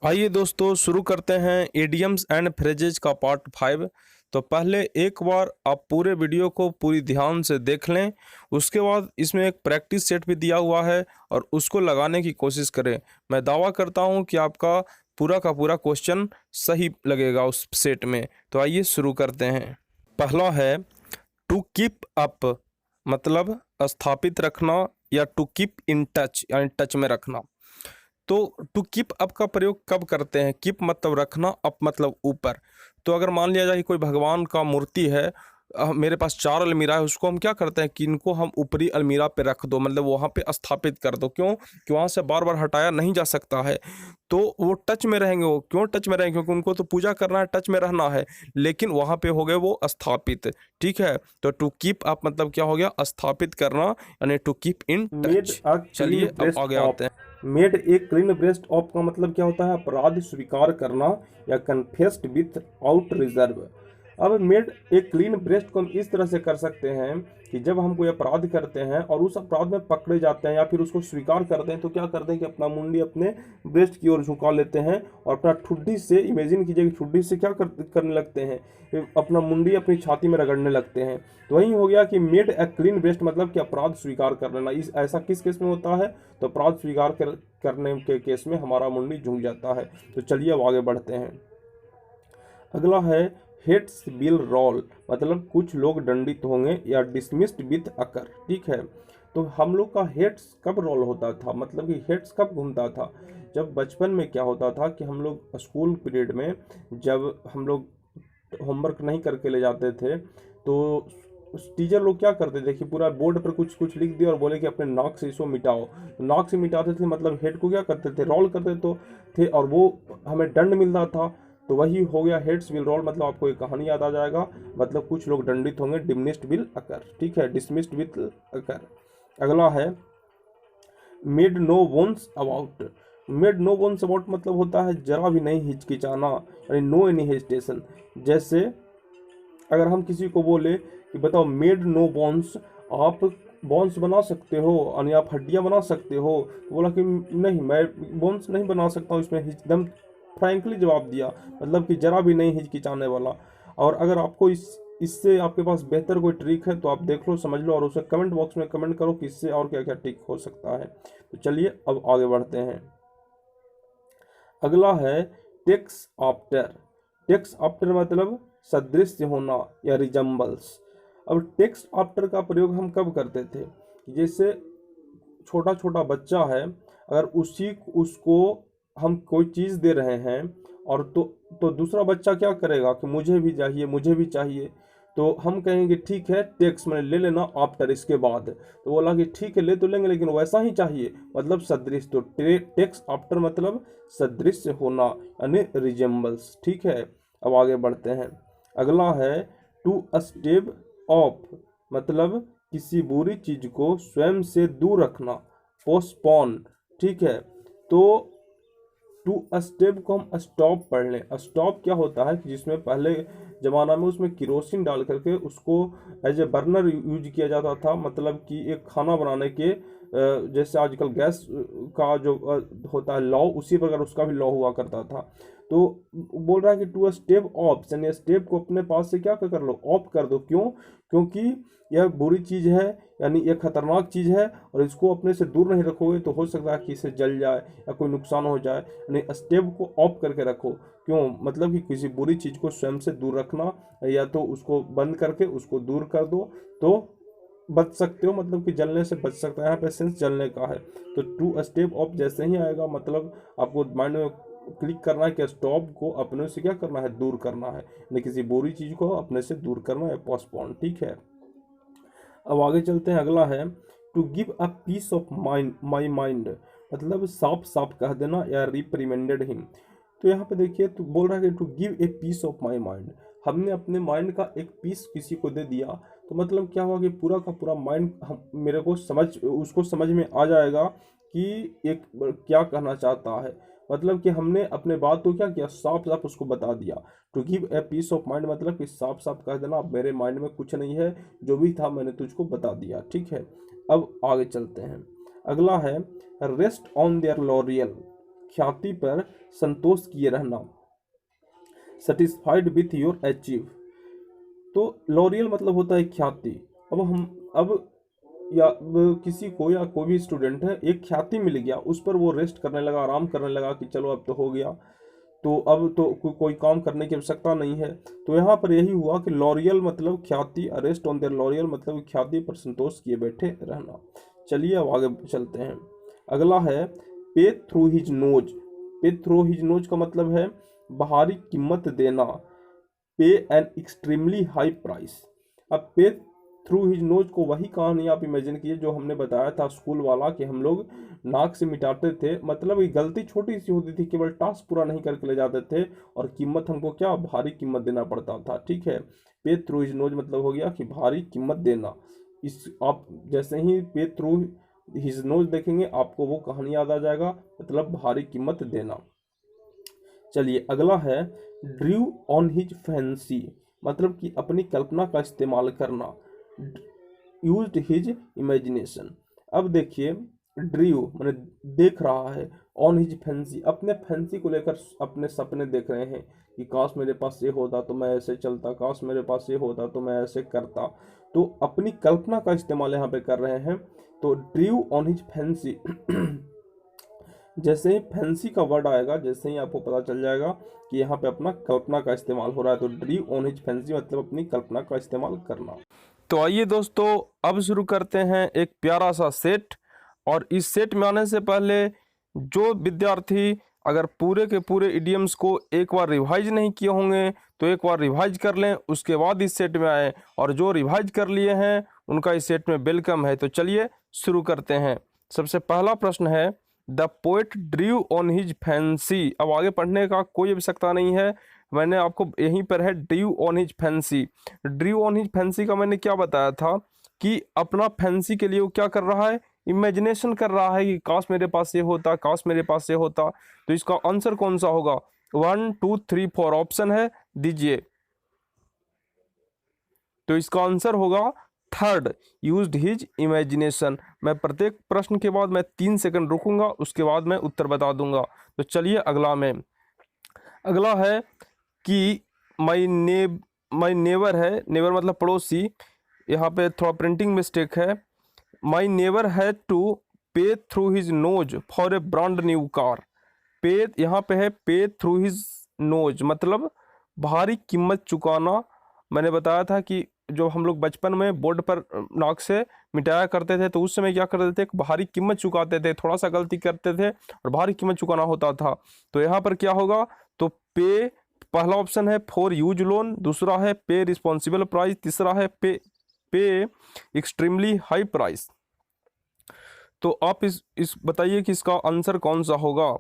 आइए दोस्तों शुरू करते हैं इडियम्स एंड फ्रेजेज का पार्ट 5। तो पहले एक बार आप पूरे वीडियो को पूरी ध्यान से देख लें। उसके बाद इसमें एक प्रैक्टिस सेट भी दिया हुआ है और उसको लगाने की कोशिश करें। मैं दावा करता हूं कि आपका पूरा का पूरा क्वेश्चन सही लगेगा उस सेट में। तो आइए शुरू करते हैं। पहला है टू कीप अप, मतलब स्थापित रखना या टू कीप इन टच यानी टच में रखना। तो टू कीप अप का प्रयोग कब करते हैं? कीप मतलब रखना, अप मतलब ऊपर। तो अगर मान लिया जाए कि कोई भगवान का मूर्ति है, मेरे पास 4 अलमीरा है, उसको हम क्या करते हैं कि इनको हम ऊपरी अलमीरा पे रख दो, मतलब वहाँ पे स्थापित कर दो। क्यों? कि वहाँ से बार बार हटाया नहीं जा सकता है, तो वो टच में रहेंगे। वो क्यों टच में रहेंगे? क्योंकि उनको तो पूजा करना है, टच में रहना है, लेकिन वहाँ पे हो गए वो स्थापित। ठीक है, तो टू कीप अप मतलब क्या हो गया? स्थापित करना, यानी to keep in made touch. A clean चलिए अब ब्रेस्ट आगे ऑफ। आते हैं। Made a clean breast off का मतलब क्या होता है? अपराध स्वीकार करना या कन्फेस्ड विथ आउट रिजर्व। अब मेड ए क्लीन ब्रेस्ट को हम इस तरह से कर सकते हैं कि जब हम कोई अपराध करते हैं और उस अपराध में पकड़े जाते हैं या फिर उसको स्वीकार करते हैं, तो क्या करते हैं कि अपना मुंडी अपने ब्रेस्ट की ओर झुका लेते हैं और अपना ठुड्डी से, इमेजिन कीजिए कि ठुड्डी से क्या करने लगते हैं, अपना मुंडी अपनी छाती में रगड़ने लगते हैं। तो वही हो गया कि मेड ए क्लीन ब्रेस्ट मतलब कि अपराध स्वीकार कर लेना। इस ऐसा किस केस में होता है? तो अपराध स्वीकार करने के केस में हमारा मुंडी झुक जाता है। तो चलिए अब आगे बढ़ते हैं। अगला है हेड्स विल रोल, मतलब कुछ लोग दंडित होंगे या डिसमिस्ड विथ अकर। ठीक है, तो हम लोग का हेड्स कब रोल होता था, मतलब कि हेड्स कब घूमता था? जब बचपन में क्या होता था कि हम लोग स्कूल पीरियड में जब हम लोग होमवर्क नहीं करके ले जाते थे, तो टीचर लोग क्या करते थे कि पूरा बोर्ड पर कुछ कुछ लिख दिया और बोले कि अपने नाक से इसको मिटाओ। तो नाक से मिटाते थे, मतलब हेड को क्या करते थे? रोल करते तो थे, और वो हमें दंड मिलता था। तो वही हो गया हेड्स विल रोल, मतलब आपको एक कहानी याद आ जाएगा, मतलब कुछ लोग दंडित होंगे, डिमिनिस्ड विल अकर। ठीक है, डिसमिस्ड विल अकर। अगला है made no bones about. Made no bones about मतलब होता है जरा भी नहीं हिचकिचाना, यानी नो एनी हेजिटेशन। जैसे अगर हम किसी को बोले कि बताओ मेड नो बोन्स, आप बोन्स बना सकते हो यानी आप हड्डियां बना सकते हो, तो बोला कि नहीं, मैं बोन्स नहीं बना सकता हूँ। इसमें एकदम फ्रैंकली जवाब दिया, मतलब कि जरा भी नहीं हिचकिचाने वाला। और अगर आपको इससे आपके पास बेहतर कोई ट्रिक है तो आप देख लो, समझ लो और उसे कमेंट बॉक्स में कमेंट करो कि इससे और क्या क्या ट्रिक हो सकता है। तो चलिए अब आगे बढ़ते हैं। अगला है टेक्स आफ्टर। टेक्स आफ्टर मतलब सदृश होना या रिजम्बल्स। अब टेक्स्ट आफ्टर का प्रयोग हम कब करते थे? जैसे छोटा छोटा बच्चा है, अगर उसको हम कोई चीज़ दे रहे हैं और तो दूसरा बच्चा क्या करेगा कि मुझे भी चाहिए, मुझे भी चाहिए। तो हम कहेंगे ठीक है, टेक्स मैंने ले लेना आफ्टर, इसके बाद। तो बोला कि ठीक है ले तो लेंगे, लेकिन वैसा ही चाहिए, मतलब सदृश। तो टेक्स आफ्टर मतलब सदृश होना यानी रिजेम्बल्स। ठीक है, अब आगे बढ़ते हैं। अगला है टू स्टेप ऑफ, मतलब किसी बुरी चीज को स्वयं से दूर रखना, पोस्टपोन। ठीक है, तो टू स्टेप को हम स्टॉप पढ़ लें। स्टॉप क्या होता है कि जिसमें पहले ज़माना में उसमें किरोसिन डाल करके उसको एज ए बर्नर यूज किया जाता था, मतलब कि एक खाना बनाने के जैसे आजकल गैस का जो होता है लॉ, उसी प्रकार उसका भी लॉ हुआ करता था। तो बोल रहा है कि टू स्टेप ऑफ, यानी स्टेप को अपने पास से क्या कर लो, ऑफ कर दो। क्यों? क्योंकि यह बुरी चीज़ है, यानी ये खतरनाक चीज़ है, और इसको अपने से दूर नहीं रखोगे तो हो सकता है कि इसे जल जाए या कोई नुकसान हो जाए। यानी स्टेप को ऑफ करके रखो। क्यों? मतलब कि किसी बुरी चीज़ को स्वयं से दूर रखना, या तो उसको बंद करके उसको दूर कर दो तो बच सकते हो, मतलब कि जलने से बच सकता है। यहाँ पे सेंस जलने का है। तो टू स्टेप ऑफ जैसे ही आएगा, मतलब आपको माइंड में क्लिक करना है कि स्टॉप को अपने से क्या करना है, दूर करना है, यानी किसी बुरी चीज़ को अपने से दूर करना है, पोस्टपोन। ठीक है, अब आगे चलते हैं। अगला है to give a piece of mind, my mind, मतलब साफ साफ कह देना या रिप्रीमेंडेड हिम। तो यहाँ पे देखिए, तो बोल रहा है कि to give a piece of my mind, हमने अपने माइंड का एक पीस किसी को दे दिया। तो मतलब क्या हुआ कि पूरा का पूरा माइंड हम मेरे को उसको समझ में आ जाएगा कि एक क्या कहना चाहता है। मतलब कि हमने अपने बात को क्या किया, साफ साफ उसको बता दिया। To give a piece of mind मतलब कि साफ साफ कह देना, अब मेरे माइंड में कुछ नहीं है, जो भी था मैंने तुझको बता दिया। ठीक है, अब आगे चलते हैं। अगला है रेस्ट ऑन देयर लॉरियल, ख्याति पर संतोष किए रहना, सेटिस्फाइड विथ योर अचीव। तो लॉरियल मतलब होता है ख्याति। अब किसी को या कोई भी स्टूडेंट है, एक ख्याति मिल गया, उस पर वो रेस्ट करने लगा, आराम करने लगा कि चलो अब तो हो गया, तो अब तो कोई काम करने की आवश्यकता नहीं है। तो यहाँ पर यही हुआ कि लॉरियल मतलब ख्याति, अरेस्ट ऑन देयर लॉरियल मतलब ख्याति पर संतोष किए बैठे रहना। चलिए अब आगे चलते हैं। अगला है पे थ्रू हिज नोज। पे थ्रू हिज नोज का मतलब है बाहरी कीमत देना, पे एन एक्सट्रीमली हाई प्राइस। अब पे थ्रू हिज नोज को वही कहानी आप इमेजिन कीजिए जो हमने बताया था स्कूल वाला, कि हम लोग नाक से मिटाते थे, मतलब ये गलती छोटी सी होती थी, केवल टास्क पूरा नहीं करके ले जाते थे और कीमत हमको क्या, भारी कीमत देना पड़ता था। ठीक है, पे थ्रू हिज नोज मतलब हो गया कि भारी कीमत देना। इस आप जैसे ही पे थ्रू हिज नोज देखेंगे आपको वो कहानी याद आ जाएगा, मतलब भारी कीमत देना। चलिए अगला है ड्रू ऑन हिज फैंसी, मतलब कि अपनी कल्पना का इस्तेमाल करना, यूज्ड हिज इमेजिनेशन। अब देखिए ड्रू मैंने देख रहा है, ऑन हिज फैंसी अपने फैंसी को लेकर अपने सपने देख रहे हैं कि काश मेरे पास ये होता तो मैं ऐसे चलता, काश मेरे पास ये होता तो मैं ऐसे करता। तो अपनी कल्पना का इस्तेमाल यहाँ पे कर रहे हैं। तो ड्रू ऑन हिज फैंसी जैसे ही फैंसी का वर्ड आएगा, जैसे ही आपको पता चल जाएगा कि यहाँ पे अपना कल्पना का इस्तेमाल हो रहा है, तो ड्रू ऑन हिज फैंसी मतलब अपनी कल्पना का इस्तेमाल करना। तो आइए दोस्तों अब शुरू करते हैं एक प्यारा सा सेट। और इस सेट में आने से पहले जो विद्यार्थी अगर पूरे के पूरे इडियम्स को एक बार रिवाइज नहीं किए होंगे तो एक बार रिवाइज कर लें, उसके बाद इस सेट में आए। और जो रिवाइज कर लिए हैं उनका इस सेट में वेलकम है। तो चलिए शुरू करते हैं। सबसे पहला प्रश्न है the poet Drew on his fancy. अब आगे पढ़ने का कोई आवश्यकता नहीं है, मैंने आपको यहीं पर है Drew on his fancy. Drew on his fancy का मैंने क्या बताया था कि अपना फैंसी के लिए वो क्या कर रहा है, इमेजिनेशन कर रहा है कि काश मेरे पास ये होता, काश मेरे पास ये होता। तो इसका आंसर कौन सा होगा? 1 2 3 4 ऑप्शन है, दीजिए। तो इसका आंसर होगा थर्ड, यूज्ड हिज इमेजिनेशन। मैं प्रत्येक प्रश्न के बाद मैं 3 सेकंड रुकूंगा, उसके बाद मैं उत्तर बता दूंगा। तो चलिए अगला है कि माई नेबर है, नेबर मतलब पड़ोसी, यहाँ पे थोड़ा प्रिंटिंग मिस्टेक है। माई नेबर हैड टू पे through his nose for a brand new car. पे यहाँ पे है पे थ्रू हिज नोज मतलब भारी कीमत चुकाना। मैंने बताया था कि जो हम लोग बचपन में बोर्ड पर नाक से मिटाया करते थे तो उस समय क्या करते थे, एक भारी कीमत चुकाते थे, थोड़ा सा गलती करते थे और भारी कीमत चुकाना होता था। तो यहाँ पर क्या होगा, तो पे पहला ऑप्शन है फॉर यूज लोन, दूसरा है पे रिस्पॉन्सिबल प्राइस, तीसरा है पे एक्सट्रीमली हाई प्राइस। तो आप इस बताइए कि इसका आंसर कौन सा होगा।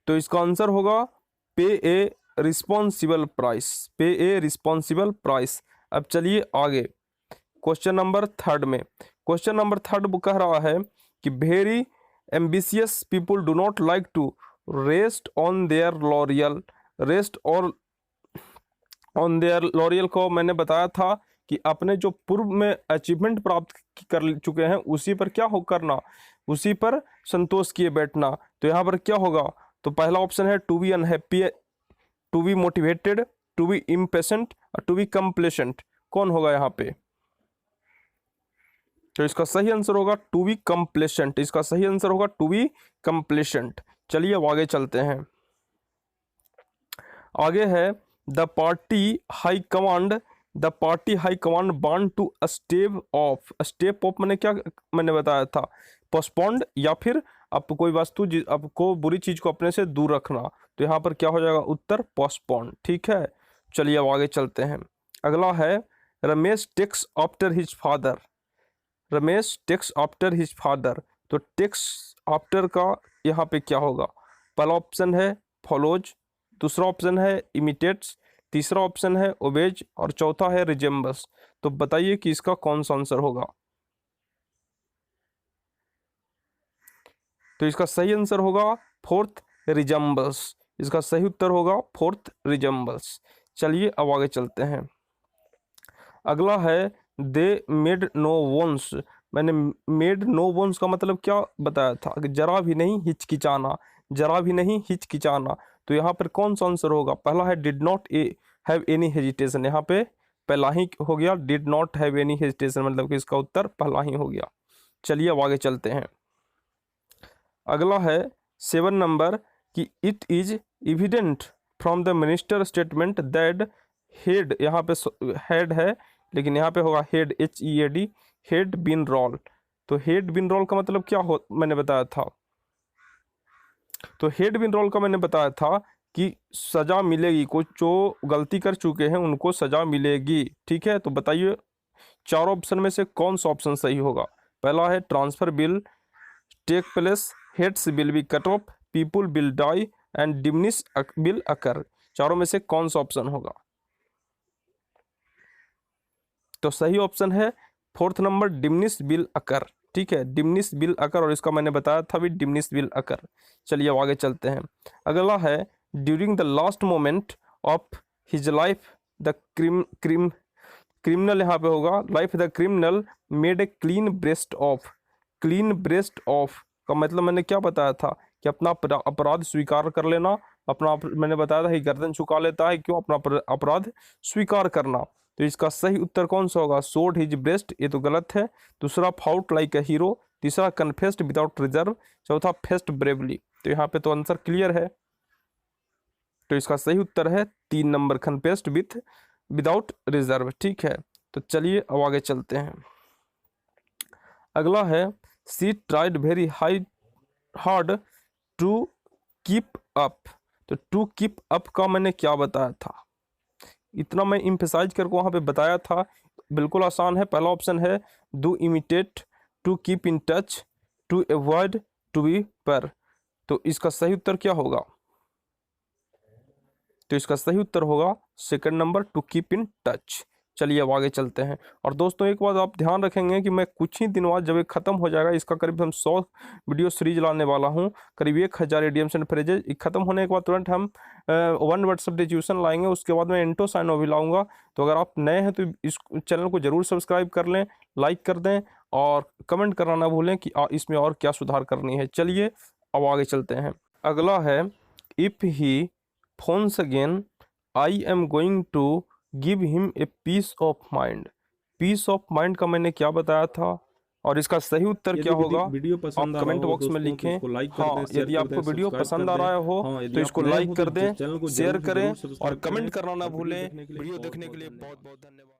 तो इसका आंसर होगा पे ए रिस्पॉन्सिबल प्राइस, पे ए रिस्पॉन्सिबल प्राइस। अब चलिए आगे क्वेश्चन नंबर थर्ड में। क्वेश्चन नंबर थर्ड वो कह रहा है कि very ambitious people do not like to rest on their laurels. Rest और ऑन देयर लॉरियल को मैंने बताया था कि अपने जो पूर्व में अचीवमेंट प्राप्त कर चुके हैं उसी पर क्या हो करना, उसी पर संतोष किए बैठना। तो यहाँ पर क्या होगा, तो पहला ऑप्शन है to be unhappy, to be motivated, to be impatient और टू बी कंप्लेसेंट। कौन होगा यहाँ पे? तो इसका सही आंसर होगा टू बी कंप्लेसेंट। इसका सही आंसर होगा टू बी कंप्लेसेंट। चलिए अब आगे चलते हैं। आगे है the party high command want to stave off. Step off मैंने क्या मैंने बताया था, पोस्टपोन्ड या फिर आप कोई वस्तु आपको बुरी चीज को अपने से दूर रखना। तो यहाँ पर क्या हो जाएगा उत्तर, पोस्टपोन्ड। ठीक है, चलिए अब आगे चलते हैं। अगला है Ramesh takes after his father. Ramesh takes after his father. तो टेक्स आफ्टर का यहाँ पे क्या होगा, पहला ऑप्शन है फॉलोज, दूसरा ऑप्शन है इमिटेट्स, तीसरा ऑप्शन है ओबेज और चौथा है रिजेम्बल्स। तो बताइए कि इसका कौन सा आंसर होगा। तो इसका सही आंसर होगा फोर्थ, रिजेम्बल्स। इसका सही उत्तर होगा फोर्थ, रिजेम्बल्स। चलिए अब आगे चलते हैं। अगला है दे मेड नो वंस। मैंने मेड नो बोन्स का मतलब क्या बताया था कि जरा भी नहीं हिचकिचाना, जरा भी नहीं हिचकिचाना। तो यहाँ पर कौन सा आंसर होगा? पहला है did not have any hesitation, यहाँ पे पहला ही हो गया, did not have any hesitation, मतलब कि इसका उत्तर पहला ही हो गया। चलिए अब आगे चलते हैं। अगला है 7 नंबर कि it is evident from the minister statement that head, यहाँ पे हेड है लेकिन यहाँ पे होगा head, HEAD, head been roll. तो हेड बीन रोल का मतलब क्या हो, मैंने बताया था, तो हेड बीन रोल का मैंने बताया था कि सजा मिलेगी, कुछ जो गलती कर चुके हैं उनको सजा मिलेगी। ठीक है, तो बताइए चार ऑप्शन में से कौन सा ऑप्शन सही होगा? पहला है transfer will take place, heads will be cut off, people will die and diminish will occur. चारों में से कौन सा ऑप्शन होगा? तो सही ऑप्शन है 4th नंबर, डिमिनिश विल अकर। ठीक है, डिमिनिश विल अकर, और इसका मैंने बताया था भी, डिमिनिश विल अकर। चलिए अब आगे चलते हैं। अगला है during the last moment of his life the criminal, यहाँ पे होगा life the criminal made a clean breast of. Clean breast off का मतलब मैंने क्या बताया था कि अपना अपराध स्वीकार कर लेना, मैंने बताया था कि गर्दन झुका लेता है, क्यों? अपना अपराध स्वीकार करना। तो इसका सही उत्तर कौन सा होगा? सोड हिज ब्रेस्ट, ये तो गलत है। दूसरा फाउट लाइक अ हीरो, तीसरा कन्फेस्ड विदाउट रिजर्व, चौथा फेस्ट ब्रेवली। तो यहाँ पे तो आंसर क्लियर है, तो इसका सही उत्तर है 3 नंबर, कन्फेस्ड विदाउट रिजर्व। ठीक है, तो चलिए अब आगे चलते हैं। अगला है she tried very hard to keep up. तो टू कीप अप का मैंने क्या बताया था, इतना मैं इम्फेसाइज करके वहाँ पे बताया था। बिल्कुल आसान है। पहला ऑप्शन है to imitate, to keep in touch, to avoid, to be पर। तो इसका सही उत्तर क्या होगा? तो इसका सही उत्तर होगा 2nd number, to keep in touch. चलिए अब आगे चलते हैं। और दोस्तों एक बात आप ध्यान रखेंगे कि मैं कुछ ही दिनों बाद जब ये खत्म हो जाएगा, इसका करीब हम 100 वीडियो सीरीज लाने वाला हूँ, करीब 1000 इडियम्स एंड फ्रेजेज। खत्म होने के बाद तुरंत हम 1 वर्ड सब्स्टिट्यूशन लाएंगे, उसके बाद मैं इंटो साइन भी लाऊंगा। तो अगर आप नए हैं तो इस चैनल को जरूर सब्सक्राइब कर लें, लाइक कर दें और कमेंट करना ना भूलें कि इसमें और क्या सुधार करनी है। चलिए अब आगे चलते हैं। अगला है if he phones again I am going to give him a piece of mind. Piece of mind का मैंने क्या बताया था और इसका सही उत्तर क्या होगा? वीडियो पसंद आप कमेंट बॉक्स में लिखें। हाँ, यदि आपको वीडियो पसंद आ रहा हो तो इसको लाइक कर दें, शेयर करें और कमेंट करना ना भूलें। वीडियो देखने के लिए बहुत बहुत धन्यवाद।